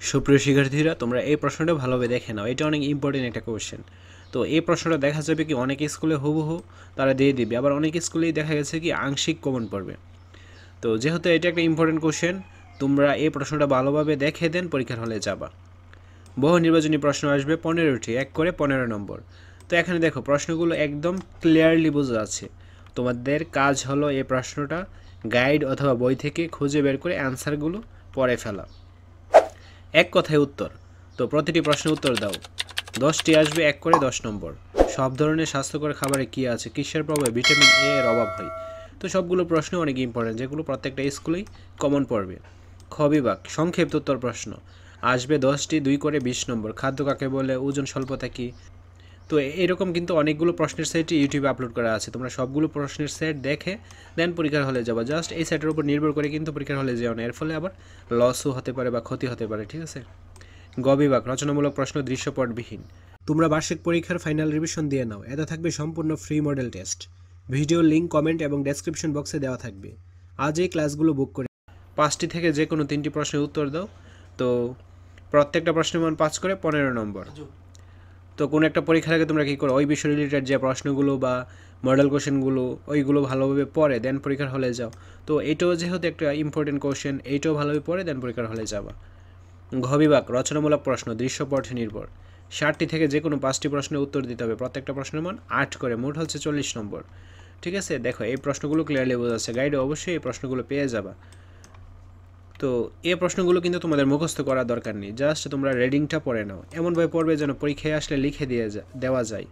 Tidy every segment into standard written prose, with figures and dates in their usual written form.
সুপ্রিয় শিক্ষার্থীরা, তোমরা এই প্রশ্নটা ভালোভাবে দেখে নাও। এটা অনেক ইম্পর্টেন্ট একটা কোয়েশ্চেন। তো এই প্রশ্নটা দেখা যাবে কি অনেক স্কুলে হুবহু তারা দিয়ে দিবে, আবার অনেক স্কুলেই দেখা গেছে কি আংশিক কমন পড়বে। তো যেহেতু এটা একটা ইম্পর্টেন্ট কোয়েশ্চেন, তোমরা এই প্রশ্নটা ভালোভাবে দেখে দেন পরীক্ষার হলে যাবা। বহু নির্বাচনী প্রশ্ন আসবে 15টি, 1 করে 15 নম্বর। তো এখানে দেখো প্রশ্নগুলো একদম ক্লিয়ারলি বোঝা যাচ্ছে। তোমাদের কাজ হলো এই প্রশ্নটা গাইড অথবা বই থেকে খুঁজে বের করে অ্যান্সারগুলো পড়ে ফেলা। এক কথায় উত্তর। তো প্রতিটি প্রশ্নের উত্তর দাও। 10টি আসবে 1 করে 10 নম্বর। সব ধরনের স্বাস্থ্যকর খাবারে কী আছে, কিসের প্রভাবে ভিটামিন এ এর অভাব হয়। তো সবগুলো প্রশ্ন অনেক ইম্পর্টেন্ট, যেগুলো প্রত্যেকটা স্কুলেই কমন পড়বে। খ বিভাগ সংক্ষিপ্ত উত্তর প্রশ্ন আসবে 10টি, 2 করে 20 নম্বর। খাদ্য কাকে বলে, ওজন স্বল্পতা কী। তো এরকম কিন্তু অনেকগুলো প্রশ্নের সেটই ইউটিউবে আপলোড করা আছে। তোমরা সবগুলো প্রশ্নের সেট দেখে দেন পরীক্ষার হলে যাবো। জাস্ট এই সেটের উপর নির্ভর করে কিন্তু পরীক্ষার হলে যাও না, এর ফলে আবার লসও হতে পারে বা ক্ষতি হতে পারে। ঠিক আছে। গ বিভাগ রচনামূলক প্রশ্ন দৃশ্যপটবিহীন। তোমরা বার্ষিক পরীক্ষার ফাইনাল রিভিশন দিয়ে নাও। এটা থাকবে সম্পূর্ণ free model test. Video link comment এবং ডেসক্রিপশন বক্সে দেওয়া থাকবে। আজ এই ক্লাসগুলো বুক করে 5টি থেকে যে কোনো 3টি প্রশ্নের উত্তর দাও। তো প্রত্যেকটা প্রশ্নের মান 5 করে 15 নম্বর। তো কোনো একটা পরীক্ষার আগে তোমরা কী করো, ওই বিষয় রিলেটেড যে প্রশ্নগুলো বা মডেল কোশ্চেনগুলো ওইগুলো ভালোভাবে পড়ে দেন পরীক্ষার হলে যাও। তো এইটাও যেহেতু একটা ইম্পর্টেন্ট কোশ্চেন, এইটাও ভালোভাবে পড়ে দেন পরীক্ষার হলে যাবা। ঘ বিভাগ রচনামূলক প্রশ্ন দৃশ্যপট নির্ভর। 60টি থেকে যে কোনো 5টি প্রশ্নের উত্তর দিতে হবে। প্রত্যেকটা প্রশ্নের মান 8 করে, মোট হচ্ছে 40 নম্বর। ঠিক আছে। দেখো এই প্রশ্নগুলো ক্লিয়ারলি বোঝা যাচ্ছে, গাইডে অবশ্যই এই প্রশ্নগুলো পেয়ে যাবা। তো এই প্রশ্নগুলো কিন্তু তোমাদের মুখস্থ করার দরকার নেই, জাস্ট তোমরা রিডিংটা পড়ে নাও। এমনভাবে পড়বে যেন পরীক্ষায় আসলে লিখে দেওয়া যায়।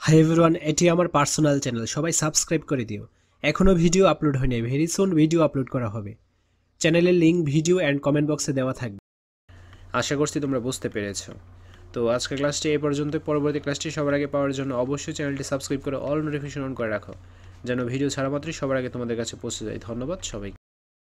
হাই এভরিওয়ান, এটি আমার পার্সোনাল চ্যানেল, সবাই সাবস্ক্রাইব করে দিও। এখনও ভিডিও আপলোড হয়নি, ভেরি সুন ভিডিও আপলোড করা হবে। চ্যানেলের লিঙ্ক ভিডিও অ্যান্ড কমেন্ট বক্সে দেওয়া থাকবে। আশা করছি তোমরা বুঝতে পেরেছো। তো আজকের ক্লাসটি এই পর্যন্ত। পরবর্তী ক্লাসটি সবার আগে পাওয়ার জন্য অবশ্যই চ্যানেলটি সাবস্ক্রাইব করে অল নোটিফিকেশন অন করে রাখো, যেন ভিডিও ছাড়া মাত্রই সবার আগে তোমাদের কাছে পৌঁছে যায়। ধন্যবাদ সবাইকে।